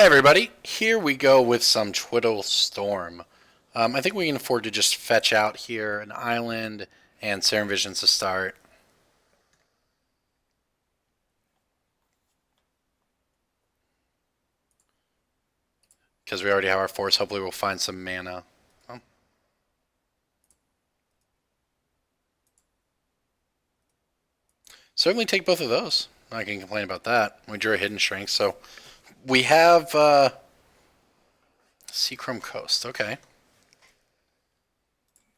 Hey everybody, here we go with some Twiddle Storm. I think we can afford to just fetch out here an island and Serum Visions to start. Because we already have our force, hopefully we'll find some mana. Oh. Certainly take both of those. I can complain about that. We drew a Hidden Strength, so we have Seachrome Coast, okay.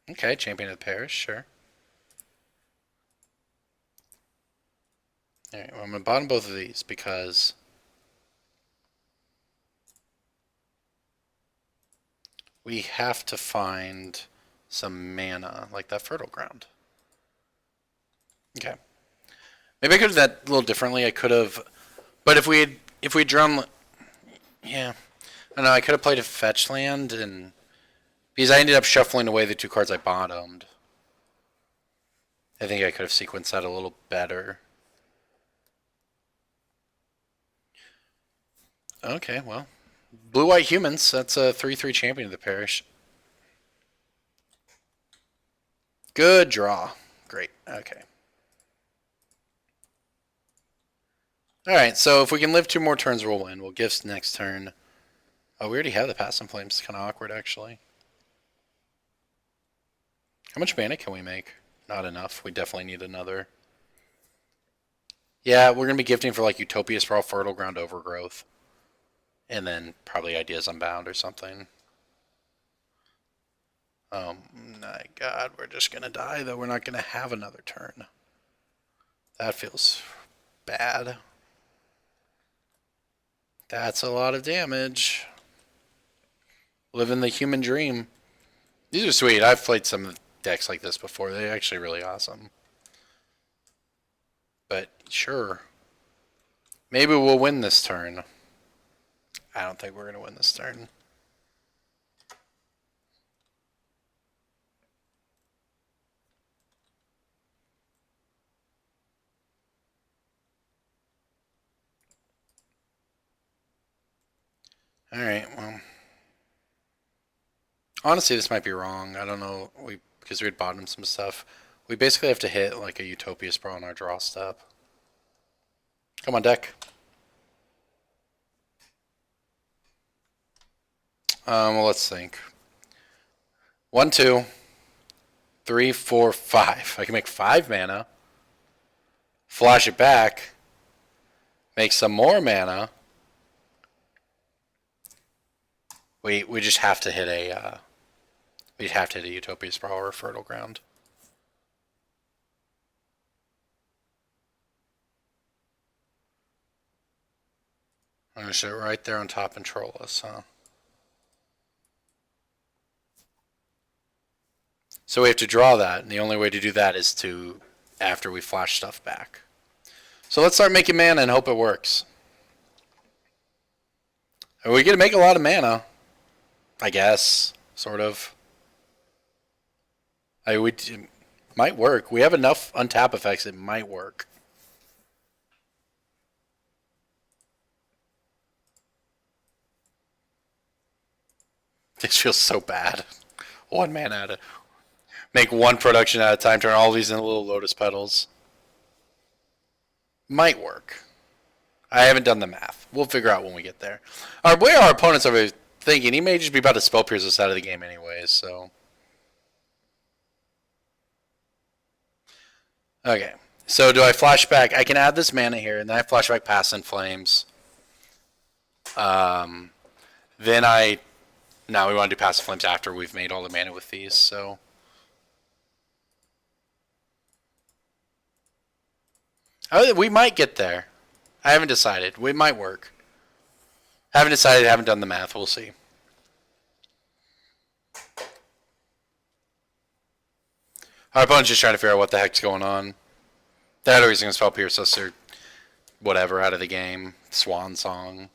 Okay, Champion of the Parish, sure. Alright, well, I'm going to bottom both of these because we have to find some mana, like that Fertile Ground. Okay. Maybe I could have done that a little differently. I could have, but if we drawn, yeah, I don't know. I could have played a fetch land, and because I ended up shuffling away the two cards I bottomed. I think I could have sequenced that a little better. Okay, well, blue-white humans. That's a 3/3 champion of the parish. Good draw. Great. Okay. Alright, so if we can live two more turns, we'll win. We'll Gifts next turn. Oh, we already have the Pass and Flames. It's kind of awkward, actually. How much mana can we make? Not enough. We definitely need another. Yeah, we're going to be gifting for like Utopia Sprawl, Fertile Ground, Overgrowth. And then probably Ideas Unbound or something. Oh my god, we're just going to die, though. We're not going to have another turn. That feels bad. That's a lot of damage. Living the human dream. These are sweet. I've played some decks like this before. They're actually really awesome. But sure. Maybe we'll win this turn. I don't think we're going to win this turn. Alright, well. Honestly, this might be wrong. I don't know. Because we had bottomed some stuff. We basically have to hit like a Utopia Sprawl on our draw step. Come on, deck. Well, let's think. 1, 2, 3, 4, 5. I can make 5 mana. Flash it back. Make some more mana. We just have to hit a we'd have to hit a Utopia Sprawl or a Fertile Ground. I'm gonna sit right there on top and troll us, huh? So we have to draw that, and the only way to do that is to after we flash stuff back. So let's start making mana and hope it works. Are we gonna make a lot of mana? I guess, sort of. It might work. We have enough untap effects, it might work. This feels so bad. 1 mana at a make 1 production at a time, turn all these into little lotus petals. Might work. I haven't done the math. We'll figure out when we get there. Our way our opponents are thinking, he may just be about to spell pierce us out of the game anyways, so. Okay. So do I flash back? I can add this mana here, and then I flash back Pass and Flames. Then I. Now we want to do Pass and Flames after we've made all the mana with these, so. Oh, we might get there. I haven't decided. We might work. Haven't decided, haven't done the math. We'll see. Our opponent's just trying to figure out what the heck's going on. That or he's going to spell pierce us or whatever out of the game. Swan Song.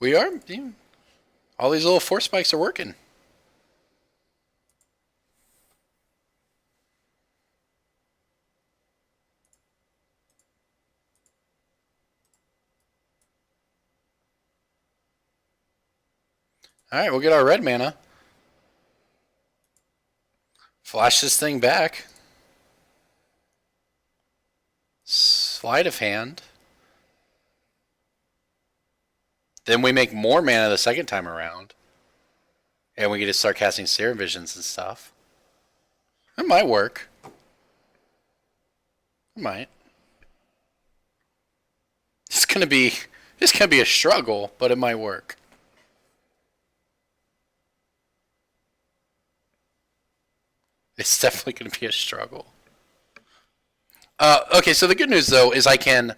We are. All these little force spikes are working. Alright, we'll get our red mana. Flash this thing back. Sleight of hand. Then we make more mana the second time around. And we get to start casting Serum Visions and stuff. It might work. It might. It's gonna be a struggle, but it might work. It's definitely gonna be a struggle. Okay, so the good news though is I can.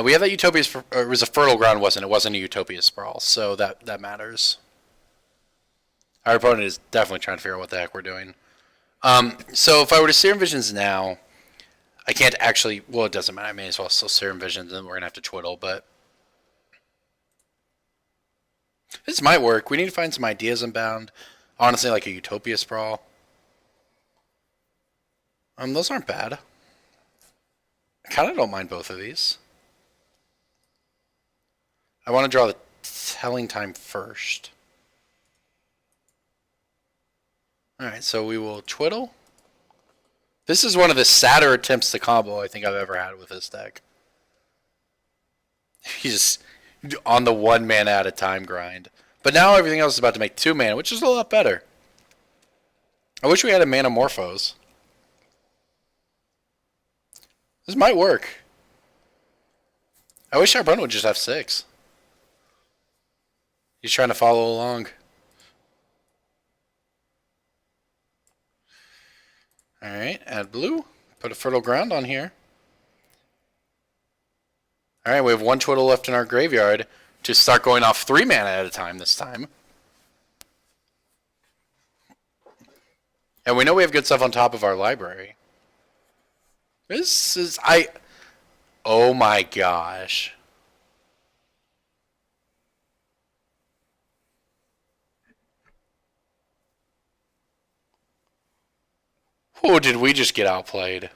We have that Utopia. It was a Fertile Ground, wasn't it? It wasn't a Utopia Sprawl, so that matters. Our opponent is definitely trying to figure out what the heck we're doing. So if I were to Serum Visions now, I can't actually. Well, it doesn't matter. I may as well still Serum Visions, and we're gonna have to Twiddle. But this might work. We need to find some ideas inbound. Honestly, like a Utopia Sprawl. Those aren't bad. I kind of don't mind both of these. I want to draw the Telling Time first. Alright, so we will Twiddle. This is one of the sadder attempts to combo I think I've ever had with this deck. He's on the 1 mana at a time grind. But now everything else is about to make 2 mana, which is a lot better. I wish we had a Mana Morphos. This might work. I wish our opponent would just have 6. He's trying to follow along. Alright, add blue. Put a Fertile Ground on here. Alright, we have 1 Twiddle left in our graveyard to start going off 3 mana at a time this time. And we know we have good stuff on top of our library. This is... Oh my gosh. Oh, did we just get outplayed?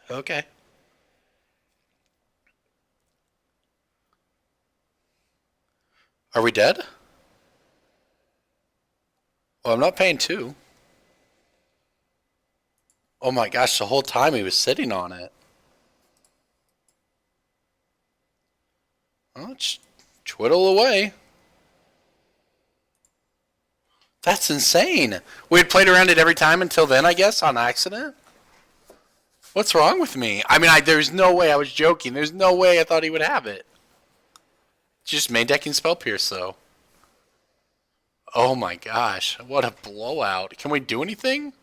Okay. Are we dead? Well, I'm not paying 2. Oh my gosh, the whole time he was sitting on it. Well, let's twiddle away. That's insane. We had played around it every time until then, I guess, on accident? What's wrong with me? I mean, there's no way I was joking. There's no way I thought he would have it. Just main decking Spell Pierce, though. Oh my gosh, what a blowout. Can we do anything?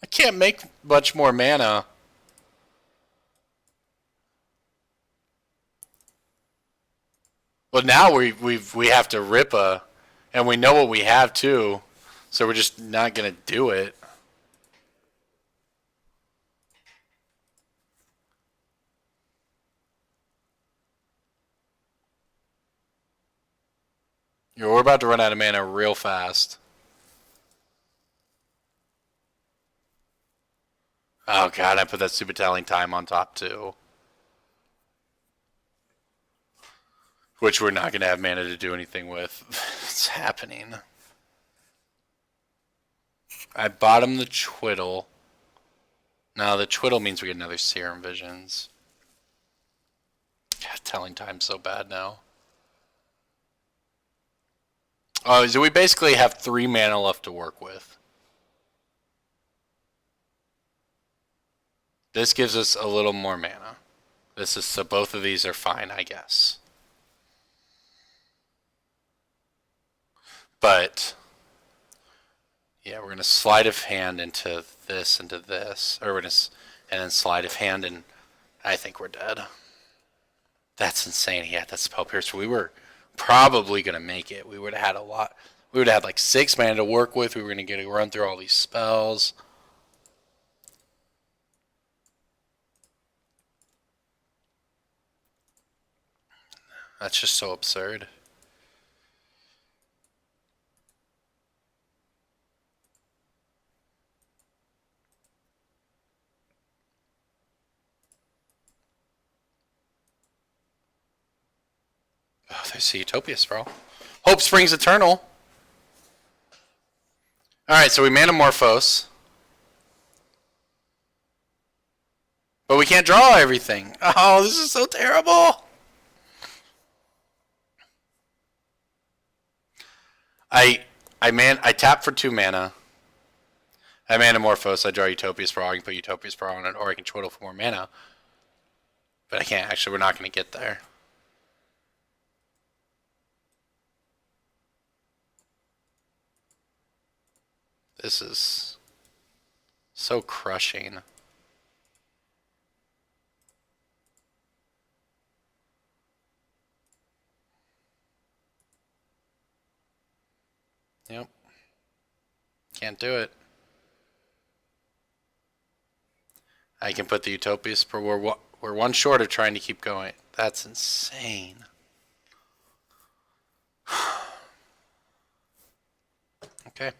I can't make much more mana. Well, now we have to rip a, and we know what we have too, so we're just not gonna do it. We're about to run out of mana real fast. Oh god, I put that stupid Telling Time on top too. Which we're not going to have mana to do anything with. It's happening. I bottom the Twiddle. No, the Twiddle means we get another Serum Visions. God, Telling Time's so bad now. Oh, so we basically have 3 mana left to work with. This gives us a little more mana. This is so both of these are fine, I guess. But yeah, we're gonna Sleight of Hand into this, or we're gonna and then Sleight of Hand, and I think we're dead. That's insane. Yeah, that's Spell Pierce. We were probably gonna make it. We would have had a lot. We would have had like 6 mana to work with. We were gonna get to run through all these spells. That's just so absurd. Oh, there's the Utopia Sprawl. Hope springs eternal. Alright, so we Manamorphose. But we can't draw everything. Oh, this is so terrible. I tap for 2 mana. I Manamorphose, I draw Utopia Sprawl, I can put Utopia Sprawl on it, or I can Twiddle for more mana. But I can't, actually, we're not going to get there. This is so crushing. Yep. Can't do it. I can put the Utopia Sprawl. We're one short of trying to keep going. That's insane. Okay.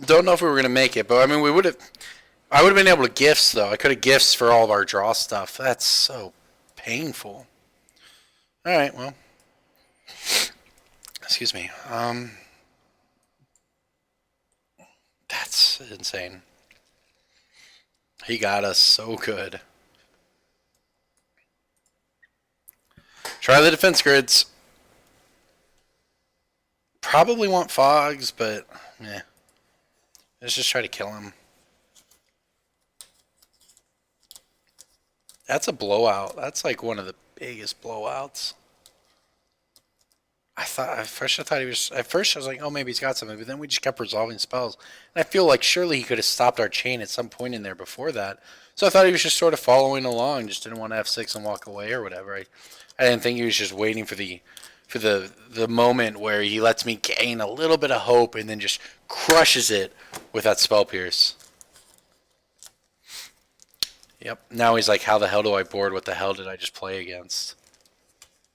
Don't know if we were going to make it, but I mean, I would have been able to gifts, though. I could have gifts for all of our draw stuff. That's so painful. Alright, well. Excuse me. That's insane. He got us so good. Try the defense grids. Probably want fogs, but yeah. Let's just try to kill him. That's a blowout. That's like one of the biggest blowouts. At first I was like, oh, maybe he's got something, but then we just kept resolving spells. And I feel like surely he could have stopped our chain at some point in there before that. So I thought he was just sort of following along, just didn't want to F6 and walk away or whatever. I didn't think he was just waiting for the moment where he lets me gain a little bit of hope and then just crushes it with that Spell Pierce. Yep. Now he's like, how the hell do I board? What the hell did I just play against?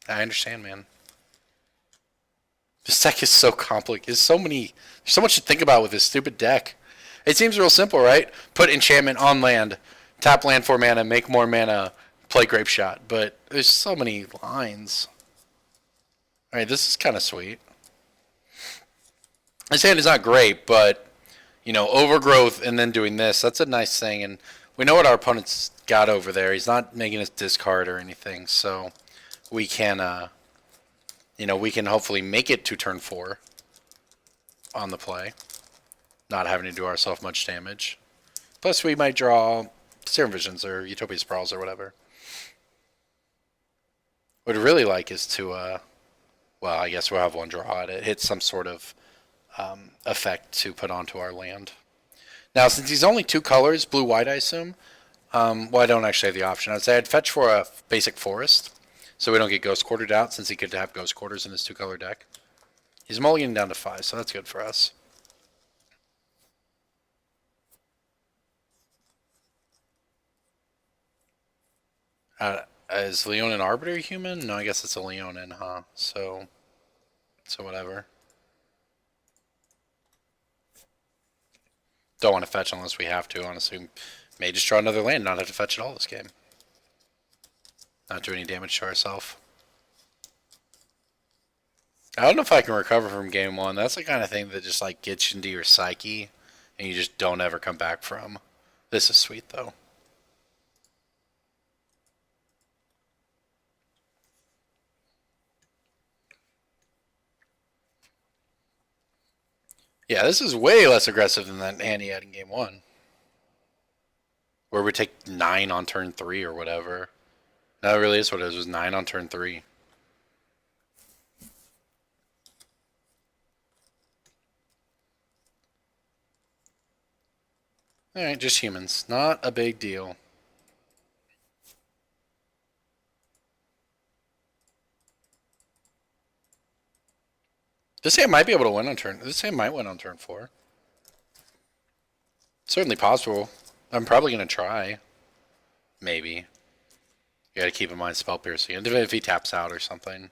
I understand, man. This deck is so complicated. There's so much to think about with this stupid deck. It seems real simple, right? Put enchantment on land, tap land for mana, make more mana, play Grape Shot. But there's so many lines. Alright, this is kind of sweet. This hand is not great, but, you know, overgrowth and then doing this, that's a nice thing. And we know what our opponent's got over there. He's not making us discard or anything, so we can, you know, we can hopefully make it to turn 4 on the play, not having to do ourselves much damage. Plus, we might draw Serum Visions or Utopia Sprawls or whatever. What I'd really like is to, well, I guess we'll have one draw at it. Hit some sort of effect to put onto our land. Now, since he's only 2 colors, blue-white, I assume, well, I don't actually have the option. I'd say I'd fetch for a basic forest, so we don't get Ghost Quartered out, since he could have Ghost Quarters in his 2-color deck. He's mulliganing down to 5, so that's good for us. Is Leonin Arbiter human? No, I guess it's a Leonin, huh? So whatever. Don't want to fetch unless we have to, honestly. May just draw another land, not have to fetch at all this game. Not do any damage to ourselves. I don't know if I can recover from game 1. That's the kind of thing that just like gets into your psyche and you just don't ever come back from. This is sweet though. Yeah, this is way less aggressive than that hand he had in game 1. Where we take 9 on turn 3 or whatever. That really is what it was 9 on turn 3. Alright, just humans. Not a big deal. This hand might be able to win on turn. This hand might win on turn 4. Certainly possible. I'm probably going to try. Maybe. You gotta keep in mind Spell Piercing. And if he taps out or something.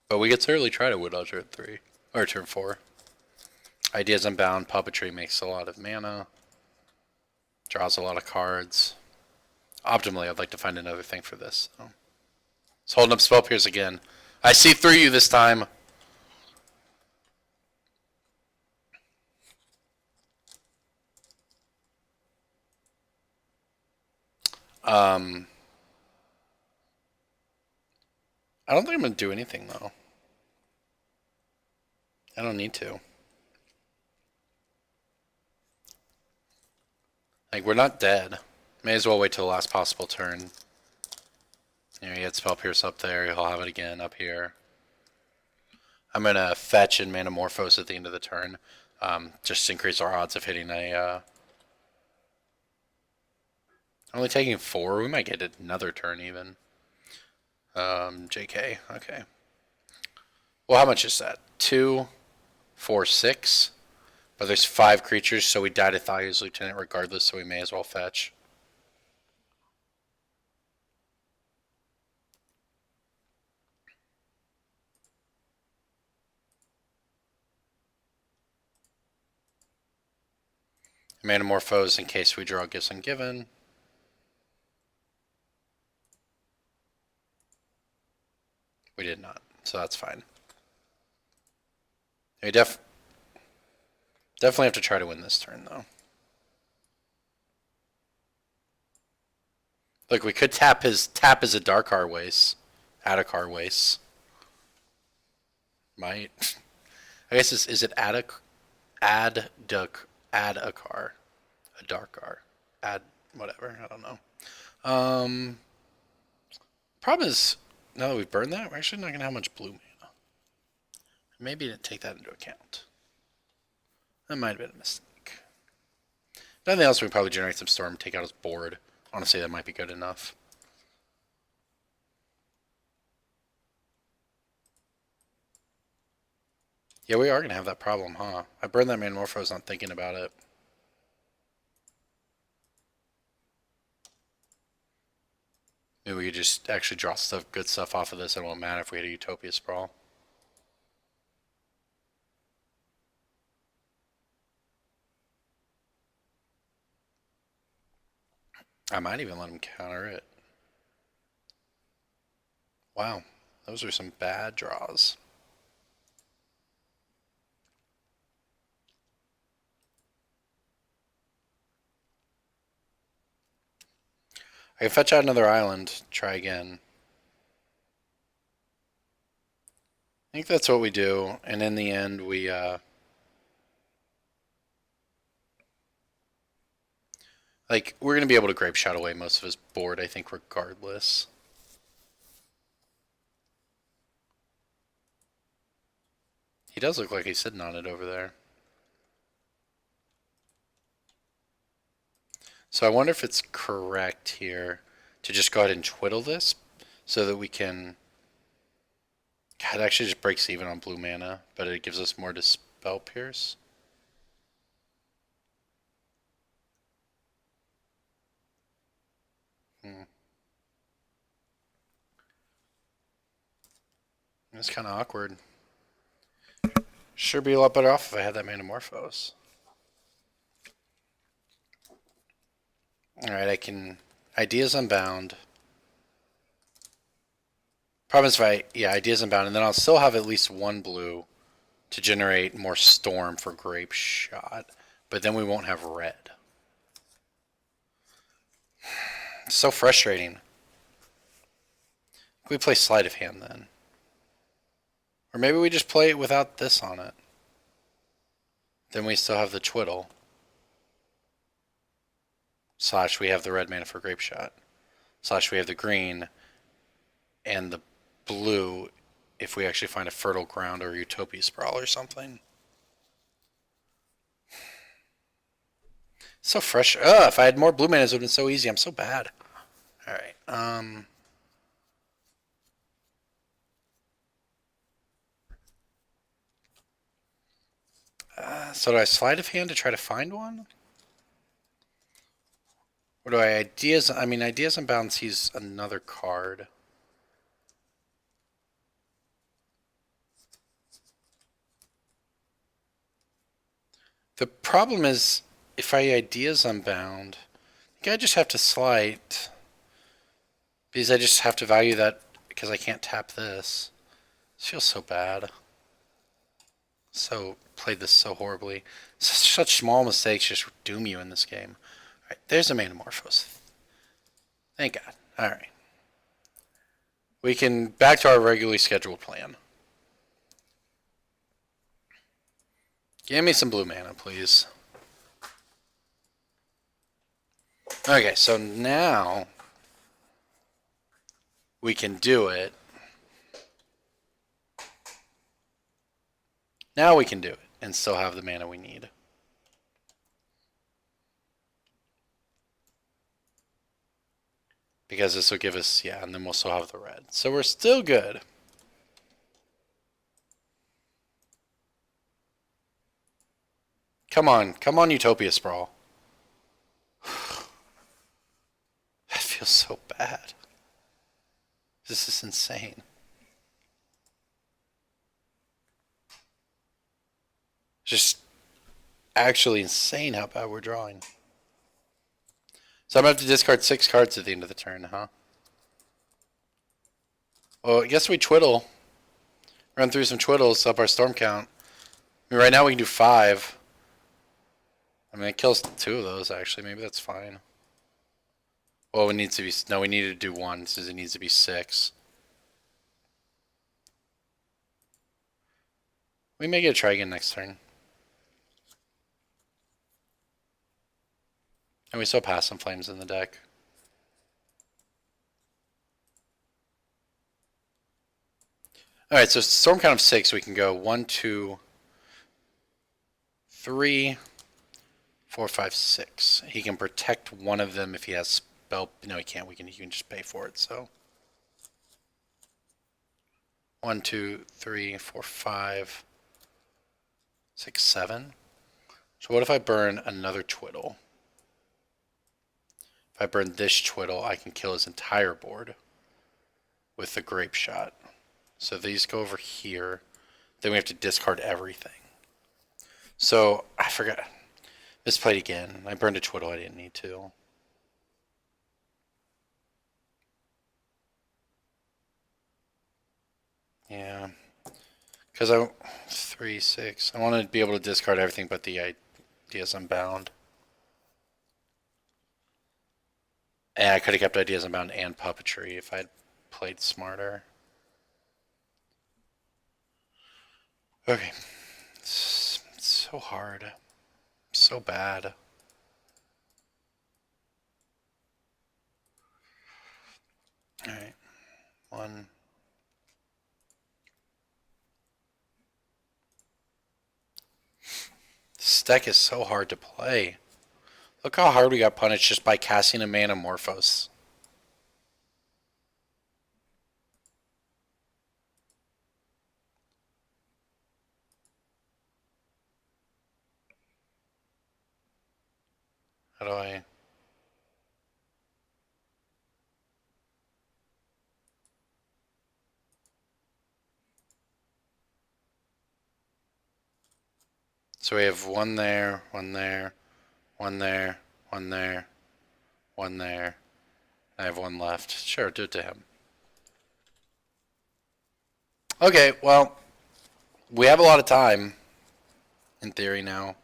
But we could certainly try to win on turn 3. Or turn 4. Ideas Unbound. Puppetry makes a lot of mana. Draws a lot of cards. Optimally, I'd like to find another thing for this. So. It's holding up Spell Pierce again. I see through you this time. I don't think I'm going to do anything, though. I don't need to. Like, we're not dead. May as well wait till the last possible turn. You know, he had Spell Pierce up there. He'll have it again up here. I'm going to fetch and Manamorphose at the end of the turn. Just to increase our odds of hitting a... Only taking 4. We might get another turn, even. JK. Okay. Well, how much is that? 2, 4, 6. But there's 5 creatures, so we die to Thalia's Lieutenant regardless, so we may as well fetch. Manamorphose in case we draw Gifts Ungiven. We did not, so that's fine. We definitely have to try to win this turn, though. Look, we could tap his as a Dark Waste. Add a car waste. Might. I guess is it add a car. A dark car. Add whatever. I don't know. Problem is, now that we've burned that, we're actually not going to have much blue mana. Maybe didn't take that into account. That might have been a mistake. Nothing else, we can probably generate some storm, take out his board. Honestly, that might be good enough. Yeah, we are going to have that problem, huh? I burned that Manamorphose not thinking about it. Maybe we could just actually draw good stuff off of this. It won't matter if we hit a Utopia Sprawl. I might even let him counter it. Wow, those are some bad draws. I can fetch out another island, try again. I think that's what we do, and in the end we like, we're going to be able to Grape Shot away most of his board, I think, regardless. He does look like he's sitting on it over there. So I wonder if it's correct here to just go ahead and twiddle this so that we can... God, it actually just breaks even on blue mana, but it gives us more to Spell Pierce. It's kind of awkward. Sure be a lot better off if I had that Manamorphose. Alright, I can... Ideas Unbound. Problem is Ideas Unbound, and then I'll still have at least one blue to generate more Storm for Grape Shot, but then we won't have red. It's so frustrating. We play Sleight of Hand then. Or maybe we just play it without this on it. Then we still have the Twiddle. Slash we have the red mana for Grape Shot. Slash we have the green and the blue if we actually find a Fertile Ground or Utopia Sprawl or something. So fresh. Ugh, if I had more blue mana, it would have been so easy. I'm so bad. Alright, so do I Sleight of Hand to try to find one? Or do I Ideas... I mean, Ideas Unbound sees another card. The problem is, if I Ideas Unbound, I think I just have to Sleight. Because I just have to value that because I can't tap this. This feels so bad. So, played this so horribly. Such small mistakes just doom you in this game. Alright, there's a Manamorphose. Thank God. Alright. We can back to our regularly scheduled plan. Give me some blue mana, please. Okay, so now we can do it. Now we can do it and still have the mana we need. Because this will give us, yeah, and then we'll still have the red. So we're still good. Come on, Utopia Sprawl. That feels so bad. This is insane. Just actually insane how bad we're drawing. So I'm going to have to discard 6 cards at the end of the turn, huh? Well, I guess we twiddle. Run through some twiddles, up our storm count. I mean, right now we can do 5. I mean, it kills 2 of those, actually. Maybe that's fine. Well, it needs to be... No, we need to do 1, since it needs to be 6. We may get a try again next turn. And we still pass some flames in the deck. Alright, so storm count of 6, we can go 1, 2, 3, 4, 5, 6. He can protect one of them if he has spell. No, he can't. He can just pay for it, so. 1, 2, 3, 4, 5, 6, 7. So what if I burn another twiddle? If I burn this twiddle, I can kill his entire board with the grape shot. So these go over here. Then we have to discard everything. So I forgot. Misplayed again. I burned a twiddle I didn't need to. Yeah. Because 3, 6. I want to be able to discard everything but the Ideas Unbound. And I could have kept Ideas Unbound and Puppetry if I'd played smarter. Okay. It's so hard. So bad. Alright. 1. This deck is so hard to play. Look how hard we got punished just by casting a Manamorphose. How do I... So we have 1 there, 1 there, 1 there, 1 there, 1 there. I have 1 left. Sure, do it to him. Okay, well, we have a lot of time, in theory now.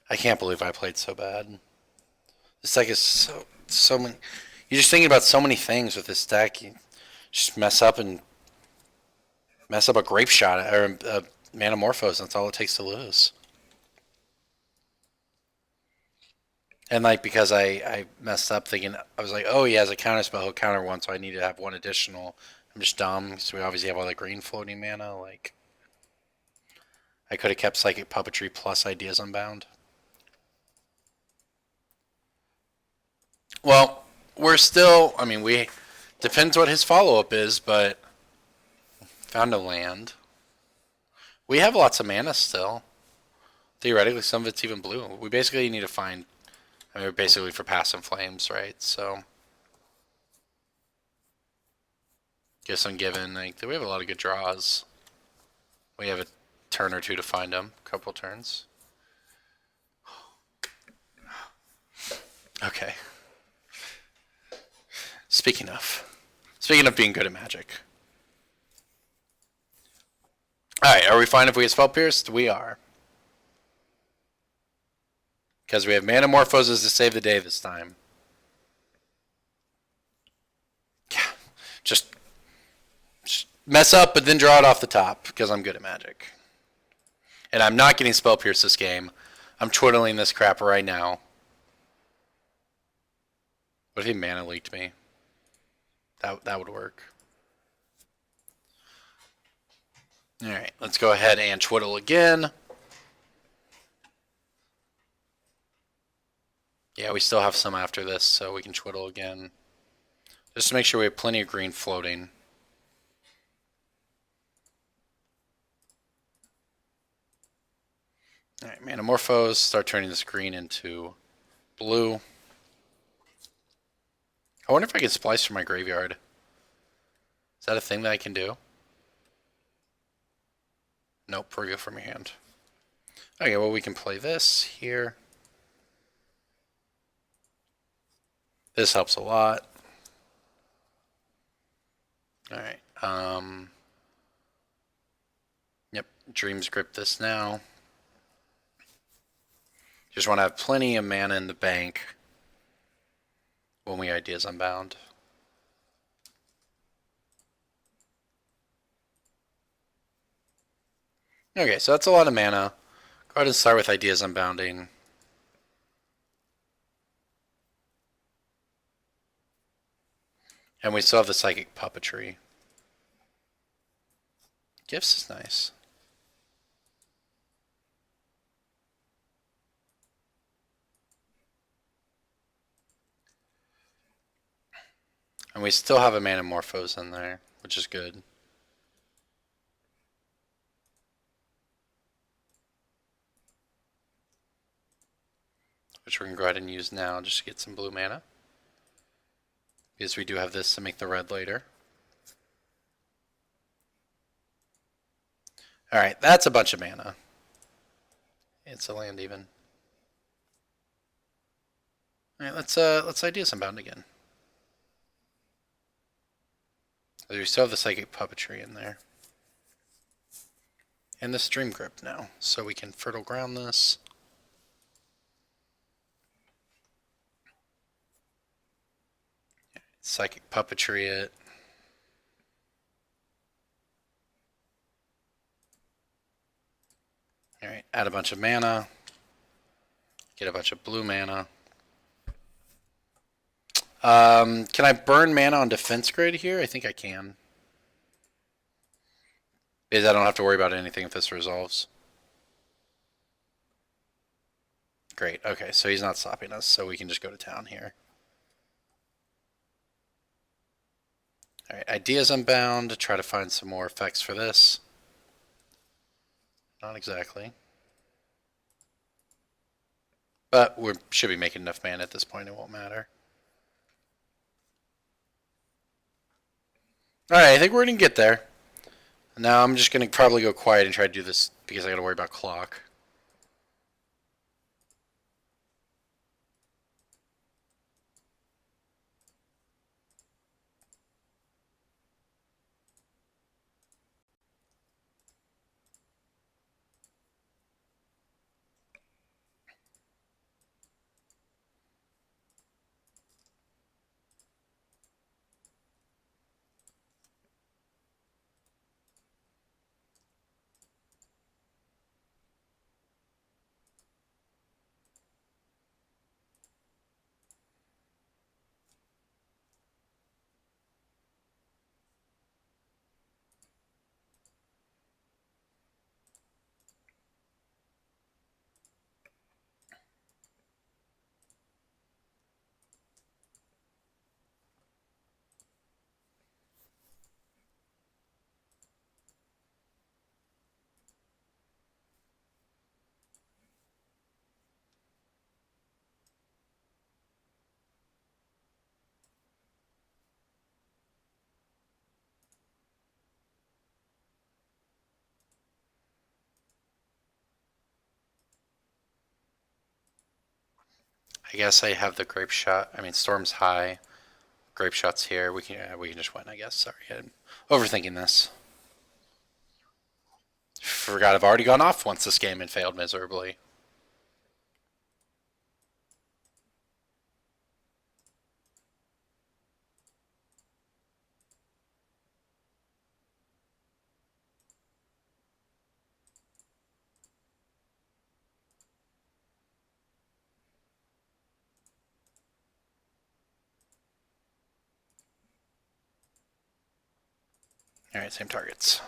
I can't believe I played so bad. This deck is so many... You're just thinking about so many things with this deck. You just mess up a grape shot or a Manamorphose. That's all it takes to lose. And like because I messed up thinking I was like, oh, he has a counter spell, he'll counter 1, so I need to have 1 additional. I'm just dumb. So we obviously have all the green floating mana. Like I could have kept Psychic Puppetry plus Ideas Unbound. Well, we're still. I mean, we depends what his follow-up is, but found a land. We have lots of mana still. Theoretically, some of it's even blue. We basically need to find. I mean, we're basically for Pass and Flames, right? So, guess I'm given. Like, we have a lot of good draws. We have a turn or 2 to find them. A couple turns. Okay. Speaking of being good at Magic. Alright, are we fine if we get Spell Pierced? We are. Because we have Manamorphoses to save the day this time. Yeah, just mess up, but then draw it off the top, because I'm good at Magic. And I'm not getting Spell Pierced this game. I'm twiddling this crap right now. What if he mana leaked me? That would work. Alright, let's go ahead and twiddle again. Yeah, we still have some after this, so we can twiddle again. Just to make sure we have plenty of green floating. Alright, Manamorphose, start turning this green into blue. I wonder if I can splice from my graveyard. Is that a thing that I can do? Nope, reveal from your hand. Okay, well we can play this here. This helps a lot. Alright, yep, Dreams Grip this now. Just want to have plenty of mana in the bank when we Ideas Unbound. Okay, so that's a lot of mana. Go ahead and start with Ideas Unbounding. And we still have the Psychic Puppetry. Gifts is nice. And we still have a Manamorphose in there, which is good. Which we're going to go ahead and use now just to get some blue mana. Because we do have this to make the red later. Alright, that's a bunch of mana. It's a land even. Alright, let's Ideas Unbound again. We still have the Psychic Puppetry in there. And the Dream Grip now. So we can Fertile Ground this. Psychic Puppetry it. Alright, add a bunch of mana. Get a bunch of blue mana. Can I burn mana on Defense Grid here? I think I can. Because I don't have to worry about anything if this resolves. Great, okay, so he's not stopping us, so we can just go to town here. Alright, Ideas Unbound to try to find some more effects for this. Not exactly. But we should be making enough mana at this point, it won't matter. Alright, I think we're going to get there. Now I'm just going to probably go quiet and try to do this because I got to worry about clock. I guess I have the Grape Shot. I mean, Storm's high. grape shots here. We can just win, I guess. Sorry, I'm overthinking this. Forgot I've already gone off once this game and failed miserably. Alright, same targets.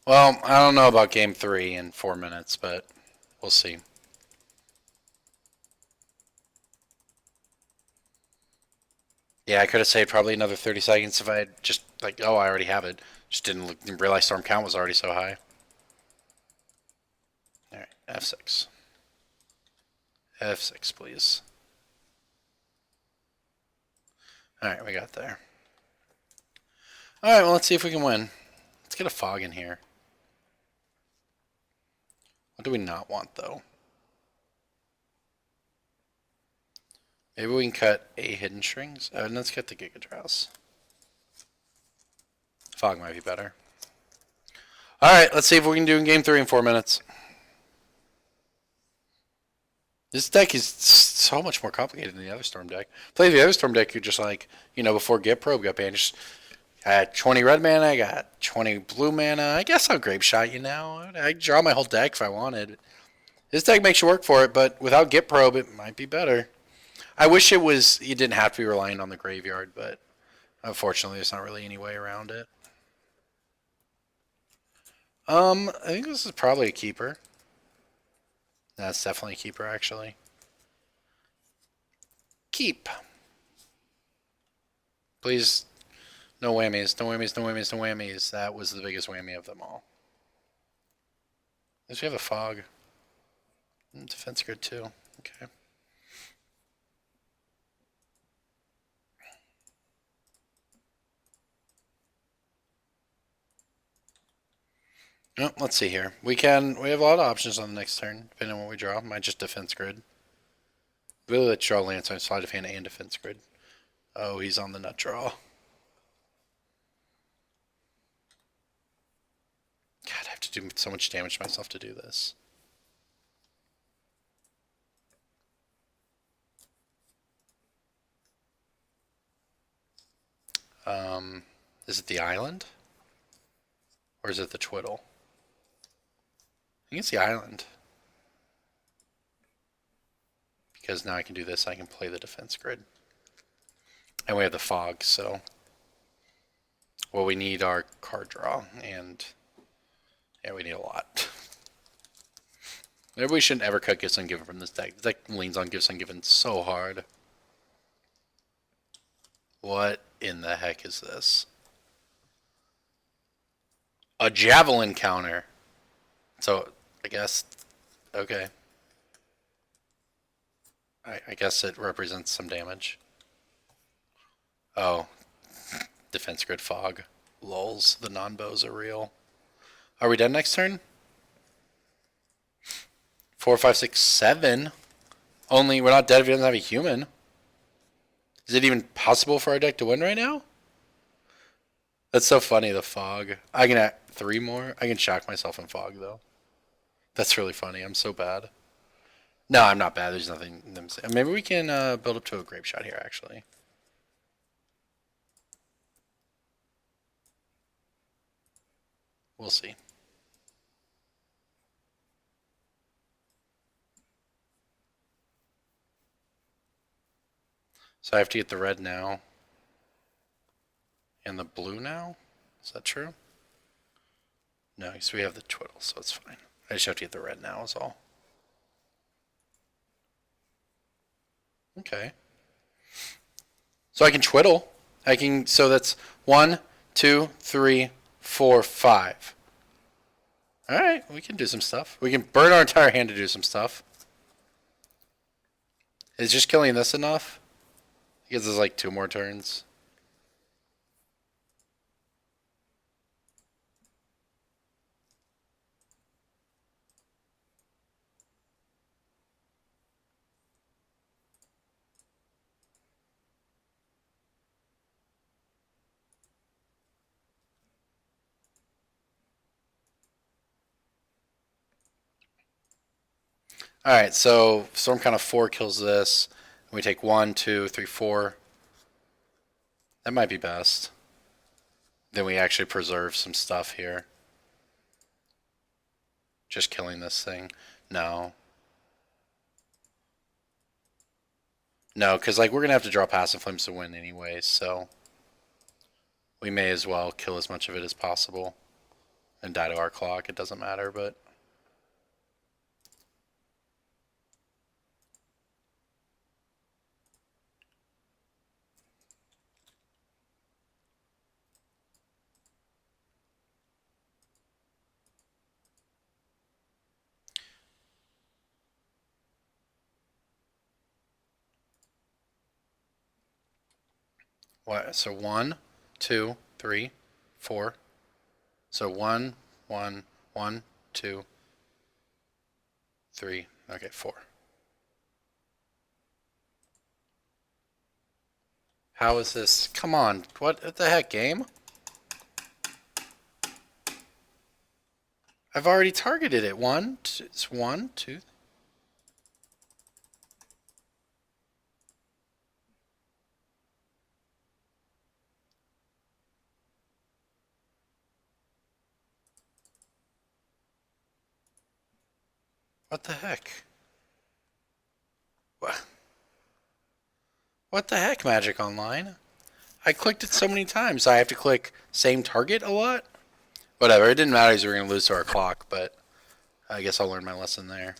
Well, I don't know about game 3 in 4 minutes, but we'll see. Yeah, I could have saved probably another 30 seconds if I had just, like, oh, I already have it. Just didn't realize storm count was already so high. Alright, F6. F6, please. Alright, we got there. Alright, well, let's see if we can win. Let's get a fog in here. What do we not want, though? Maybe we can cut a hidden strings. And let's get the Giga Drows. Fog might be better. Alright, let's see if we can do in game 3 in 4 minutes. This deck is so much more complicated than the other Storm deck. Play the other Storm deck, you're just like, you know, before Get Probe got banned, just I had 20 red mana, I got 20 blue mana. I guess I'll Grape Shot you now. I draw my whole deck if I wanted. This deck makes you work for it, but without Get Probe, it might be better. I wish it was, you didn't have to be relying on the graveyard, but unfortunately, there's not really any way around it. I think this is probably a keeper. That's definitely a keeper, actually. Keep. Please, no whammies, no whammies, no whammies, no whammies. That was the biggest whammy of them all. At least we have a fog. Defense grid too. Okay. Oh, let's see here. We have a lot of options on the next turn, depending on what we draw. Might just defense grid. Really, let's draw lands on sleight of hand and defense grid. Oh, he's on the nut draw. God, I have to do so much damage to myself to do this. Is it the island? Or is it the Twiddle? I think it's the island. Because now I can do this, I can play the defense grid. And we have the fog, so... Well, we need our card draw, and... Yeah, we need a lot. Maybe we shouldn't ever cut Gifts Ungiven from this deck. This deck leans on Gifts Ungiven so hard. What in the heck is this? A Javelin counter. So, I guess... Okay. I guess it represents some damage. Oh. Defense grid fog. Lulz. The non-bows are real. Are we done next turn? 4, 5, 6, 7. Only we're not dead if he doesn't have a human. Is it even possible for our deck to win right now? That's so funny, the fog. I can add 3 more. I can shock myself in fog, though. That's really funny. I'm so bad. No, I'm not bad. There's nothing. Maybe we can build up to a grape shot here, actually. We'll see. So I have to get the red now. And the blue now? Is that true? No, because we have the Twiddle, so it's fine. I just have to get the red now is all. Okay. So I can Twiddle. So that's 1, 2, 3, 4, 5. Alright, we can do some stuff. We can burn our entire hand to do some stuff. Is just killing this enough? It gives us like 2 more turns. All right, so Storm Count of 4 kills this. We take 1, 2, 3, 4. That might be best. Then we actually preserve some stuff here. Just killing this thing. No. No, because like we're going to have to draw Passive Flames to win anyway, so we may as well kill as much of it as possible and die to our clock. It doesn't matter, but... What? So 1, 2, 3, 4. So 1, 1, 1, 2, 3. Okay, 4. How is this? Come on. What the heck, game? I've already targeted it. It's 1, 2. What the heck? What the heck, Magic Online? I clicked it so many times. I have to click same target a lot? Whatever, it didn't matter because we were going to lose to our clock, but I guess I'll learn my lesson there.